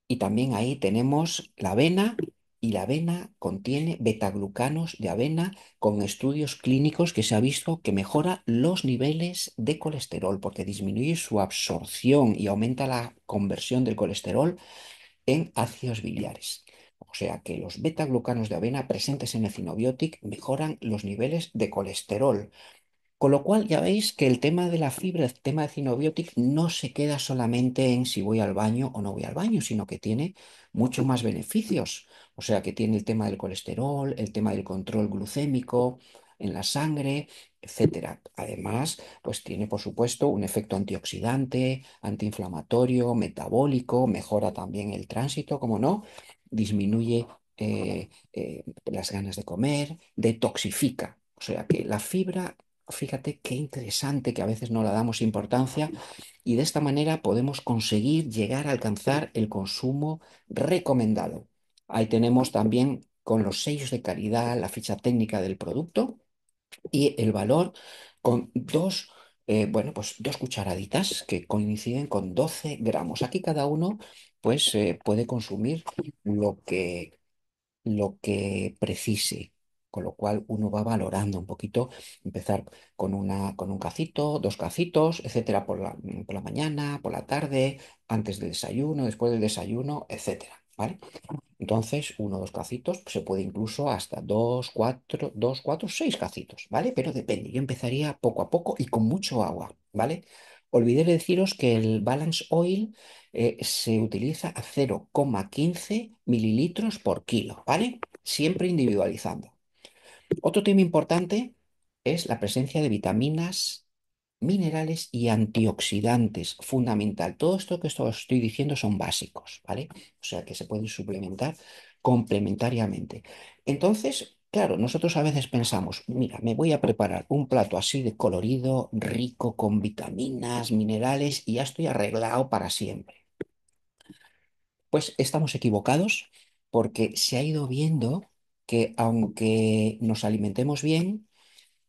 y también ahí tenemos la avena, y la avena contiene betaglucanos de avena con estudios clínicos que se ha visto que mejora los niveles de colesterol porque disminuye su absorción y aumenta la conversión del colesterol en ácidos biliares. O sea que los betaglucanos de avena presentes en el Cinobiotic mejoran los niveles de colesterol. Con lo cual ya veis que el tema de la fibra, el tema de Cinobiotic, no se queda solamente en si voy al baño o no voy al baño, sino que tiene muchos más beneficios. O sea que tiene el tema del colesterol, el tema del control glucémico en la sangre, etcétera. Además, pues tiene por supuesto un efecto antioxidante, antiinflamatorio, metabólico, mejora también el tránsito, como no, disminuye las ganas de comer, detoxifica. O sea que la fibra, fíjate qué interesante, que a veces no la damos importancia, y de esta manera podemos conseguir llegar a alcanzar el consumo recomendado. Ahí tenemos también con los sellos de calidad la ficha técnica del producto y el valor con bueno, pues dos cucharaditas que coinciden con 12 gramos. Aquí cada uno pues puede consumir lo que precise, con lo cual uno va valorando un poquito, empezar con un cacito, dos cacitos, etcétera, por la mañana, por la tarde, antes del desayuno, después del desayuno, etcétera, ¿vale? Entonces, uno o dos cacitos, se puede incluso hasta dos, cuatro, seis cacitos, ¿vale? Pero depende, yo empezaría poco a poco y con mucho agua, ¿vale? olvidé de deciros que el Balance Oil se utiliza a 0,15 mililitros por kilo, ¿vale? Siempre individualizando. Otro tema importante es la presencia de vitaminas, minerales y antioxidantes, fundamental. Todo esto que os estoy diciendo son básicos, ¿vale? O sea que se pueden suplementar complementariamente. Entonces, claro, nosotros a veces pensamos, mira, me voy a preparar un plato así de colorido, rico, con vitaminas, minerales y ya estoy arreglado para siempre. Pues estamos equivocados porque se ha ido viendo que aunque nos alimentemos bien,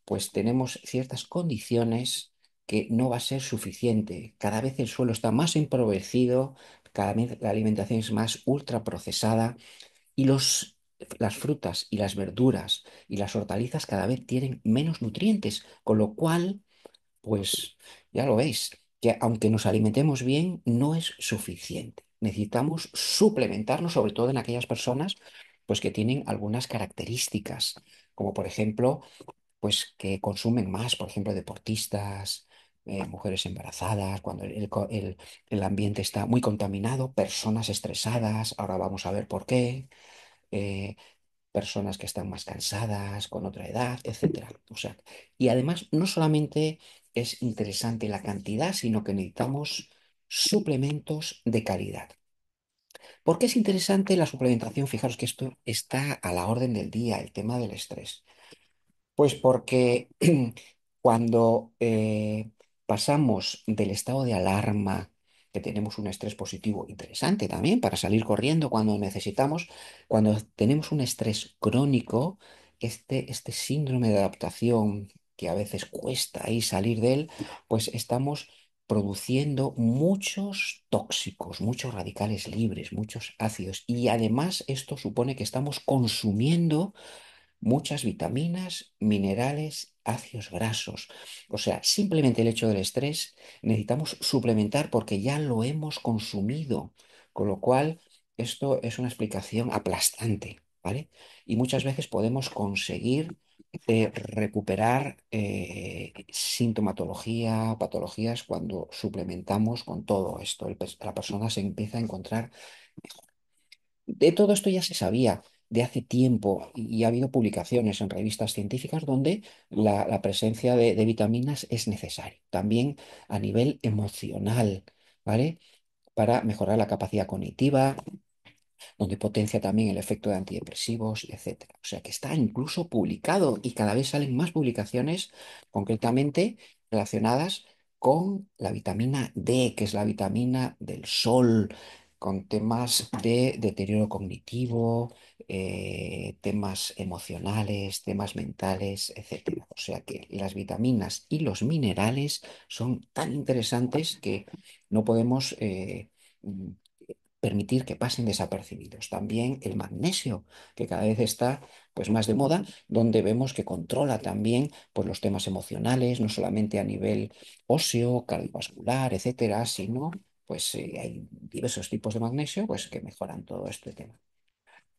pues tenemos ciertas condiciones que no va a ser suficiente. Cada vez el suelo está más empobrecido, cada vez la alimentación es más ultraprocesada y las frutas y las verduras y las hortalizas cada vez tienen menos nutrientes, con lo cual pues ya lo veis, que aunque nos alimentemos bien, no es suficiente. Necesitamos suplementarnos, sobre todo en aquellas personas pues que tienen algunas características, como por ejemplo, pues que consumen más, por ejemplo, deportistas, mujeres embarazadas, cuando el ambiente está muy contaminado, personas estresadas, ahora vamos a ver por qué. eh, Personas que están más cansadas, con otra edad, etcétera. O sea, y además no solamente es interesante la cantidad, sino que necesitamos suplementos de calidad. ¿Por qué es interesante la suplementación? Fijaros que esto está a la orden del día, el tema del estrés. Pues porque cuando pasamos del estado de alarma, que tenemos un estrés positivo interesante también para salir corriendo cuando necesitamos, cuando tenemos un estrés crónico, este síndrome de adaptación que a veces cuesta ahí salir de él, pues estamos produciendo muchos tóxicos, muchos radicales libres, muchos ácidos. Y además esto supone que estamos consumiendo muchas vitaminas, minerales, ácidos grasos. O sea, simplemente el hecho del estrés necesitamos suplementar porque ya lo hemos consumido. Con lo cual, esto es una explicación aplastante, ¿vale? Y muchas veces podemos conseguir recuperar sintomatología, patologías cuando suplementamos con todo esto. La persona se empieza a encontrar. De todo esto ya se sabía de hace tiempo y ha habido publicaciones en revistas científicas donde la presencia de vitaminas es necesaria. También a nivel emocional, ¿vale? Para mejorar la capacidad cognitiva, donde potencia también el efecto de antidepresivos, etcétera. O sea que está incluso publicado y cada vez salen más publicaciones concretamente relacionadas con la vitamina D, que es la vitamina del sol, con temas de deterioro cognitivo, temas emocionales, temas mentales, etcétera. O sea que las vitaminas y los minerales son tan interesantes que no podemos permitir que pasen desapercibidos. También el magnesio, que cada vez está pues más de moda, donde vemos que controla también pues los temas emocionales, no solamente a nivel óseo, cardiovascular, etcétera, sino pues hay diversos tipos de magnesio pues que mejoran todo este tema.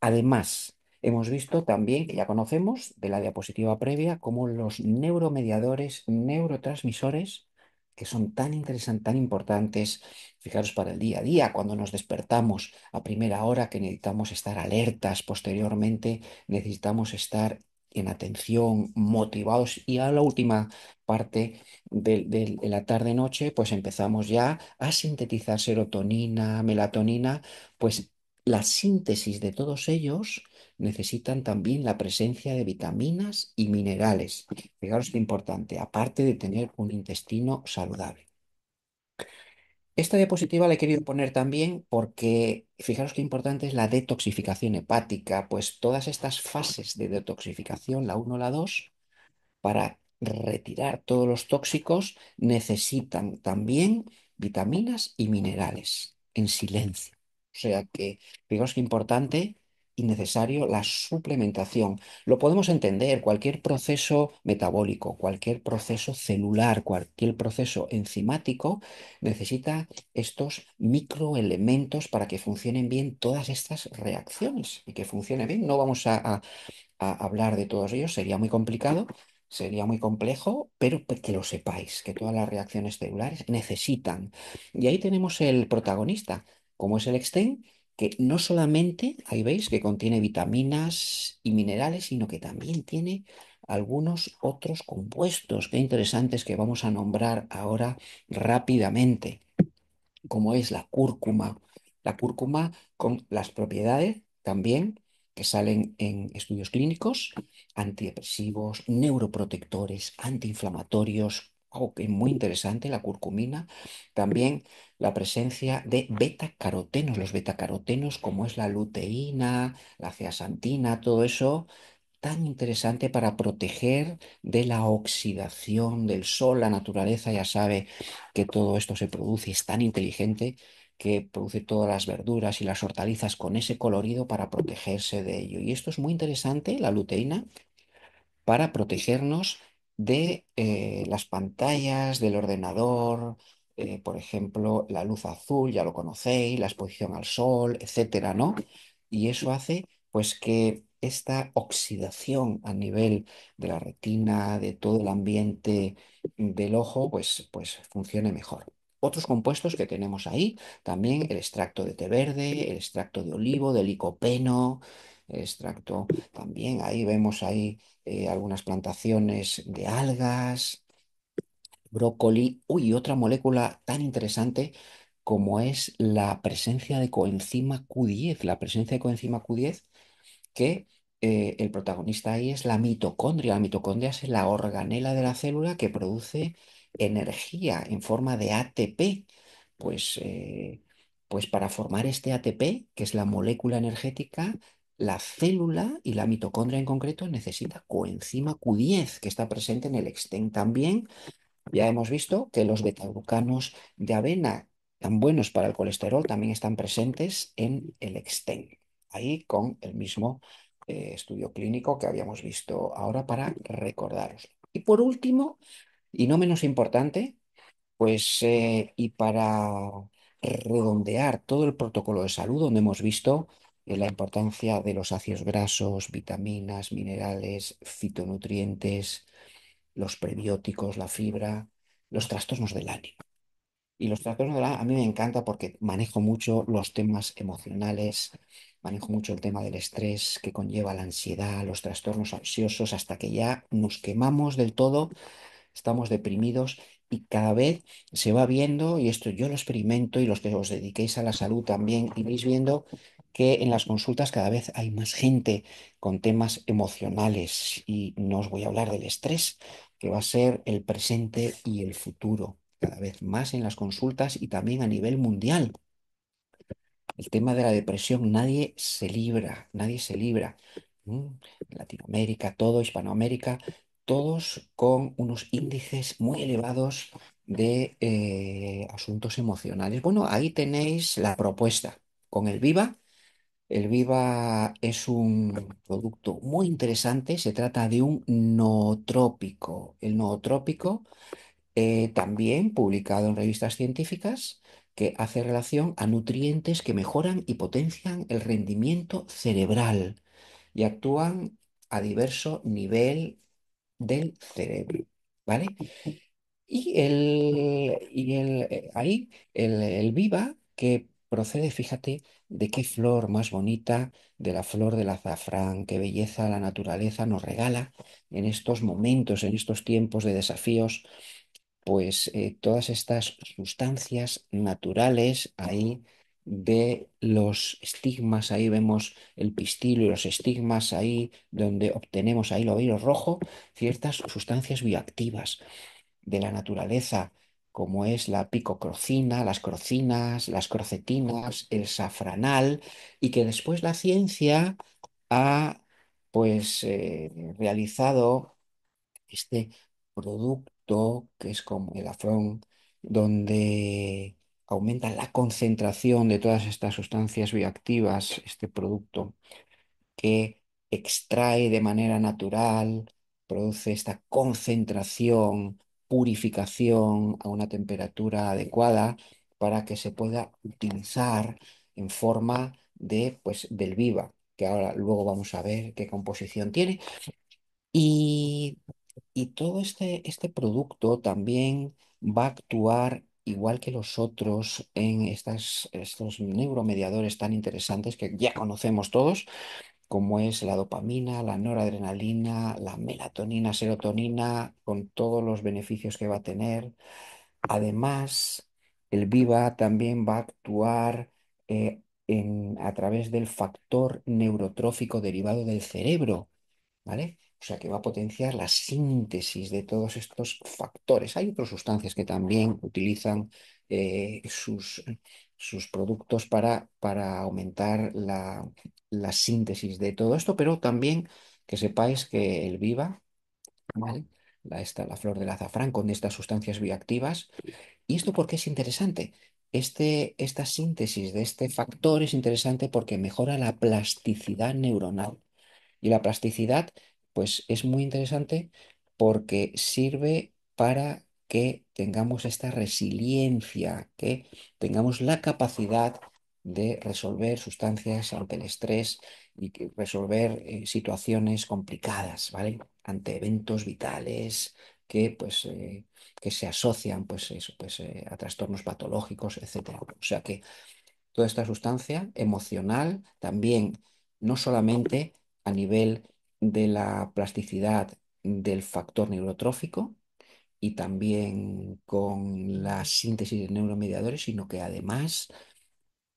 Además, hemos visto también, que ya conocemos de la diapositiva previa, cómo los neuromediadores, neurotransmisores, que son tan interesantes, tan importantes, fijaros, para el día a día, cuando nos despertamos a primera hora, que necesitamos estar alertas posteriormente, necesitamos estar en atención, motivados, y a la última parte de la tarde-noche, pues empezamos ya a sintetizar serotonina, melatonina, pues la síntesis de todos ellos necesitan también la presencia de vitaminas y minerales. Fijaros qué importante, aparte de tener un intestino saludable. Esta diapositiva la he querido poner también porque fijaros qué importante es la detoxificación hepática, pues todas estas fases de detoxificación, la uno, la 2, para retirar todos los tóxicos necesitan también vitaminas y minerales en silencio. O sea que, fijaos qué importante y necesario la suplementación. Lo podemos entender, cualquier proceso metabólico, cualquier proceso celular, cualquier proceso enzimático necesita estos microelementos para que funcionen bien todas estas reacciones y que funcione bien. No vamos a hablar de todos ellos, sería muy complicado, sería muy complejo, pero que lo sepáis, que todas las reacciones celulares necesitan. Y ahí tenemos el protagonista, como es el Extend, que no solamente, ahí veis, que contiene vitaminas y minerales, sino que también tiene algunos otros compuestos, qué interesantes que vamos a nombrar ahora rápidamente, como es la cúrcuma. La cúrcuma con las propiedades también que salen en estudios clínicos, antidepresivos, neuroprotectores, antiinflamatorios, algo que es muy interesante, la curcumina. También la presencia de betacarotenos, los betacarotenos como es la luteína, la zeaxantina, todo eso tan interesante para proteger de la oxidación del sol. La naturaleza ya sabe que todo esto se produce y es tan inteligente que produce todas las verduras y las hortalizas con ese colorido para protegerse de ello. Y esto es muy interesante, la luteína, para protegernos de las pantallas del ordenador, por ejemplo, la luz azul, ya lo conocéis, la exposición al sol, etcétera, ¿no? Y eso hace pues que esta oxidación a nivel de la retina, de todo el ambiente del ojo, pues funcione mejor. Otros compuestos que tenemos ahí, también el extracto de té verde, el extracto de olivo, de licopeno, el extracto también, ahí vemos ahí algunas plantaciones de algas, brócoli, uy, y otra molécula tan interesante como es la presencia de coenzima Q10. La presencia de coenzima Q10 que el protagonista ahí es la mitocondria. La mitocondria es la organela de la célula que produce energía en forma de ATP. Pues, pues para formar este ATP, que es la molécula energética, la célula y la mitocondria en concreto necesita coenzima Q10, que está presente en el exten también. Ya hemos visto que los betaglucanos de avena, tan buenos para el colesterol, también están presentes en el exten, ahí con el mismo estudio clínico que habíamos visto ahora para recordaros. Y por último, y no menos importante, pues y para redondear todo el protocolo de salud, donde hemos visto la importancia de los ácidos grasos, vitaminas, minerales, fitonutrientes, los prebióticos, la fibra, los trastornos del ánimo. Y los trastornos del ánimo a mí me encanta porque manejo mucho los temas emocionales, manejo mucho el tema del estrés que conlleva la ansiedad, los trastornos ansiosos, hasta que ya nos quemamos del todo, estamos deprimidos y cada vez se va viendo, y esto yo lo experimento y los que os dediquéis a la salud también, iréis viendo que en las consultas cada vez hay más gente con temas emocionales y no os voy a hablar del estrés, que va a ser el presente y el futuro, cada vez más en las consultas y también a nivel mundial. El tema de la depresión, nadie se libra, nadie se libra. ¿Mm? Latinoamérica, todo, Hispanoamérica, todos con unos índices muy elevados de asuntos emocionales. Bueno, ahí tenéis la propuesta con el Viva. El Viva es un producto muy interesante. Se trata de un nootrópico. El nootrópico también publicado en revistas científicas, que hace relación a nutrientes que mejoran y potencian el rendimiento cerebral y actúan a diverso nivel del cerebro, ¿vale? Ahí el viva que procede, fíjate, de qué flor más bonita, de la flor del azafrán, qué belleza la naturaleza nos regala en estos momentos, en estos tiempos de desafíos, pues todas estas sustancias naturales ahí de los estigmas, ahí vemos el pistilo y los estigmas ahí donde obtenemos, ahí lo veis rojo, ciertas sustancias bioactivas de la naturaleza, como es la picocrocina, las crocinas, las crocetinas, el safranal, y que después la ciencia ha pues realizado este producto que es como el afrón, donde aumenta la concentración de todas estas sustancias bioactivas, este producto que extrae de manera natural, produce esta concentración, purificación a una temperatura adecuada para que se pueda utilizar en forma de, pues, del viva, que ahora luego vamos a ver qué composición tiene. Y Y todo este producto también va a actuar igual que los otros en estos neuromediadores tan interesantes que ya conocemos todos, como es la dopamina, la noradrenalina, la melatonina, serotonina, con todos los beneficios que va a tener. Además, el Viva también va a actuar a través del factor neurotrófico derivado del cerebro, ¿vale? O sea, que va a potenciar la síntesis de todos estos factores. Hay otras sustancias que también utilizan sus productos para aumentar la síntesis de todo esto, pero también que sepáis que el Viva, ¿vale? La flor del azafrán con estas sustancias bioactivas. ¿Y esto por qué es interesante? Esta síntesis de este factor es interesante porque mejora la plasticidad neuronal. Y la plasticidad, pues es muy interesante porque sirve para que tengamos esta resiliencia, que tengamos la capacidad de resolver sustancias ante el estrés y que resolver situaciones complicadas, ¿vale? Ante eventos vitales que se asocian, pues eso, a trastornos patológicos, etcétera. O sea que toda esta sustancia emocional también, no solamente a nivel de la plasticidad del factor neurotrófico y también con la síntesis de neuromediadores, sino que además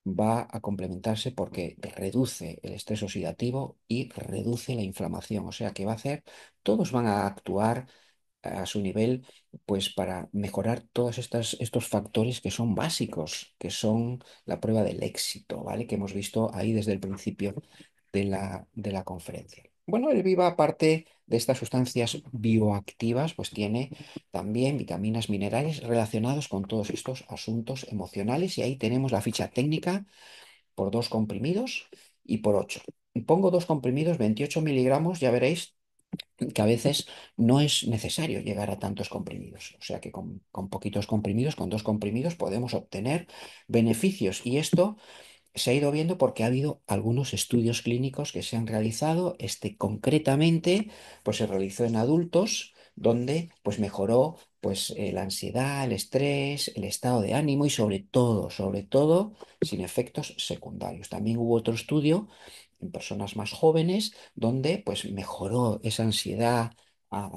va a complementarse porque reduce el estrés oxidativo y reduce la inflamación. O sea que va a hacer, todos van a actuar a su nivel, pues para mejorar todos estos factores que son básicos, que son la prueba del éxito, ¿vale? Que hemos visto ahí desde el principio de la conferencia. Bueno, el Viva, aparte de estas sustancias bioactivas, pues tiene también vitaminas, minerales relacionados con todos estos asuntos emocionales y ahí tenemos la ficha técnica por 2 comprimidos y por 8. Pongo 2 comprimidos, 28 miligramos, ya veréis que a veces no es necesario llegar a tantos comprimidos. O sea que con poquitos comprimidos, con 2 comprimidos, podemos obtener beneficios. Y esto se ha ido viendo porque ha habido algunos estudios clínicos que se han realizado. Este concretamente, pues se realizó en adultos, donde pues mejoró la ansiedad, el estrés, el estado de ánimo y sobre todo, sin efectos secundarios. También hubo otro estudio en personas más jóvenes donde pues mejoró esa ansiedad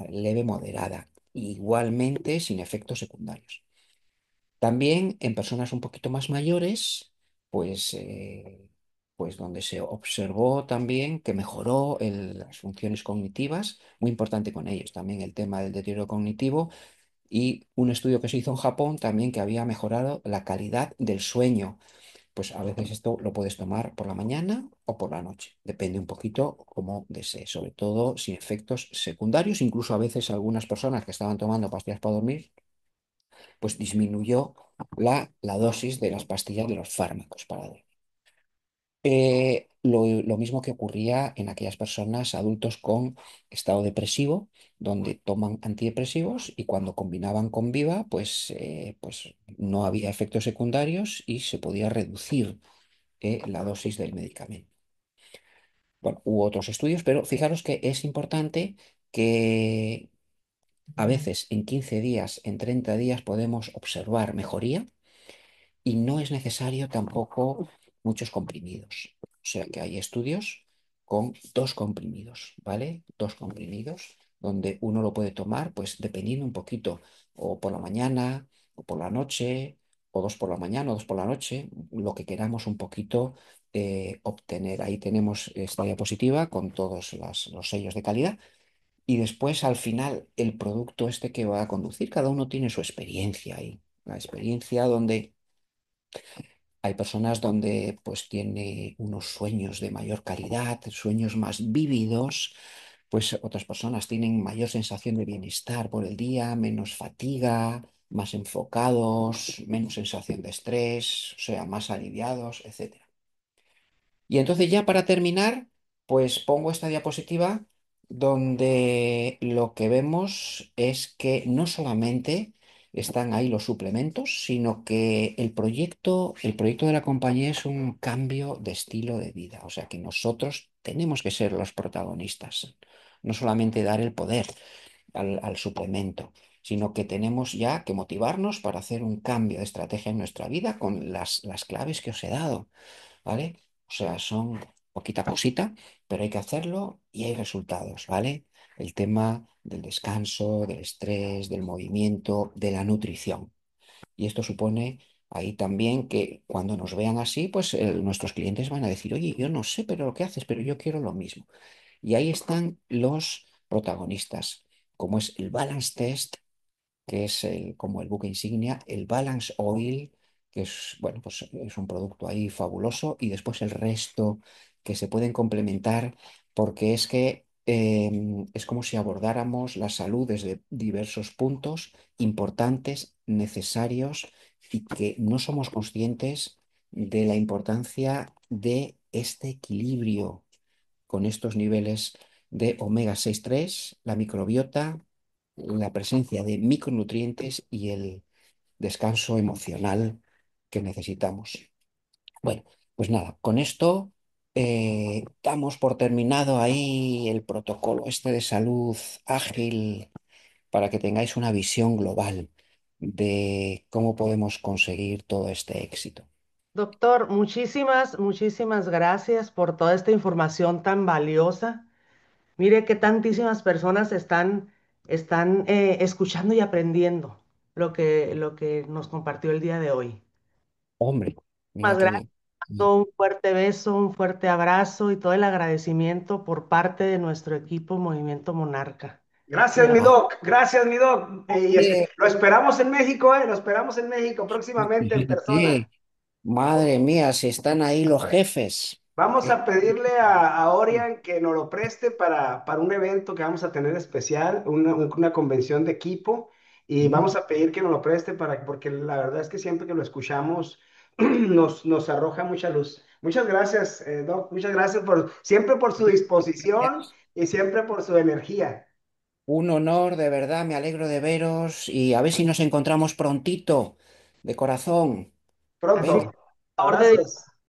leve moderada, igualmente sin efectos secundarios. También en personas un poquito más mayores, pues, pues donde se observó también que mejoró las funciones cognitivas, muy importante con ellos también el tema del deterioro cognitivo, y un estudio que se hizo en Japón también que había mejorado la calidad del sueño. Pues a veces esto lo puedes tomar por la mañana o por la noche, depende un poquito como desees, sobre todo sin efectos secundarios, incluso a veces algunas personas que estaban tomando pastillas para dormir pues disminuyó la dosis de las pastillas de los fármacos para dormir. Lo mismo que ocurría en aquellas personas adultos con estado depresivo, donde toman antidepresivos y cuando combinaban con Viva, pues no había efectos secundarios y se podía reducir la dosis del medicamento. Bueno, hubo otros estudios, pero fijaros que es importante que a veces en 15 días, en 30 días podemos observar mejoría y no es necesario tampoco muchos comprimidos. O sea que hay estudios con 2 comprimidos, ¿vale? 2 comprimidos, donde uno lo puede tomar, pues dependiendo un poquito, o por la mañana, o por la noche, o 2 por la mañana, o 2 por la noche, lo que queramos un poquito obtener. Ahí tenemos esta diapositiva con todos los sellos de calidad. Y después, al final, el producto este que va a conducir, cada uno tiene su experiencia ahí. La experiencia donde hay personas donde pues tiene unos sueños de mayor calidad, sueños más vívidos, pues otras personas tienen mayor sensación de bienestar por el día, menos fatiga, más enfocados, menos sensación de estrés, o sea, más aliviados, etcétera. Y entonces ya para terminar, pues pongo esta diapositiva donde lo que vemos es que no solamente están ahí los suplementos, sino que el proyecto de la compañía es un cambio de estilo de vida. O sea que nosotros tenemos que ser los protagonistas, no solamente dar el poder. al suplemento, sino que tenemos ya que motivarnos para hacer un cambio de estrategia en nuestra vida con las claves que os he dado, ¿vale? O sea, son poquita cosita, pero hay que hacerlo y hay resultados, ¿vale? El tema del descanso, del estrés, del movimiento, de la nutrición. Y esto supone ahí también que cuando nos vean así, pues nuestros clientes van a decir, oye, yo no sé, pero lo que haces, pero yo quiero lo mismo. Y ahí están los protagonistas, como es el Balance Test, que es como el buque insignia, el Balance Oil, que es, bueno, pues es un producto ahí fabuloso, y después el resto que se pueden complementar, porque es que es como si abordáramos la salud desde diversos puntos importantes, necesarios, y que no somos conscientes de la importancia de este equilibrio con estos niveles de omega 6,3, la microbiota, la presencia de micronutrientes y el descanso emocional que necesitamos. Bueno, pues nada, con esto damos por terminado ahí el protocolo este de salud ágil para que tengáis una visión global de cómo podemos conseguir todo este éxito. Doctor, muchísimas gracias por toda esta información tan valiosa. Mire que tantísimas personas están escuchando y aprendiendo lo que nos compartió el día de hoy. Hombre, mira Más qué gracias, bien. un fuerte beso, un fuerte abrazo y todo el agradecimiento por parte de nuestro equipo Movimiento Monarca. Gracias, mi Gracias. Ah, doc. Gracias, mi doc. hombre, Lo esperamos en México, ¿eh? Lo esperamos en México próximamente en persona. fíjate, madre mía, si están ahí los jefes. Vamos ¿Qué? a pedirle a Orian que nos lo preste para un evento que vamos a tener especial, una convención de equipo, y vamos Mm. a pedir que nos lo preste porque la verdad es que siempre que lo escuchamos nos arroja mucha luz. Muchas gracias, Doc. Muchas gracias siempre por su disposición y siempre por su energía. Un honor, de verdad, me alegro de veros y a ver si nos encontramos prontito, de corazón. Venga, Pronto. Por favor de Abrazos.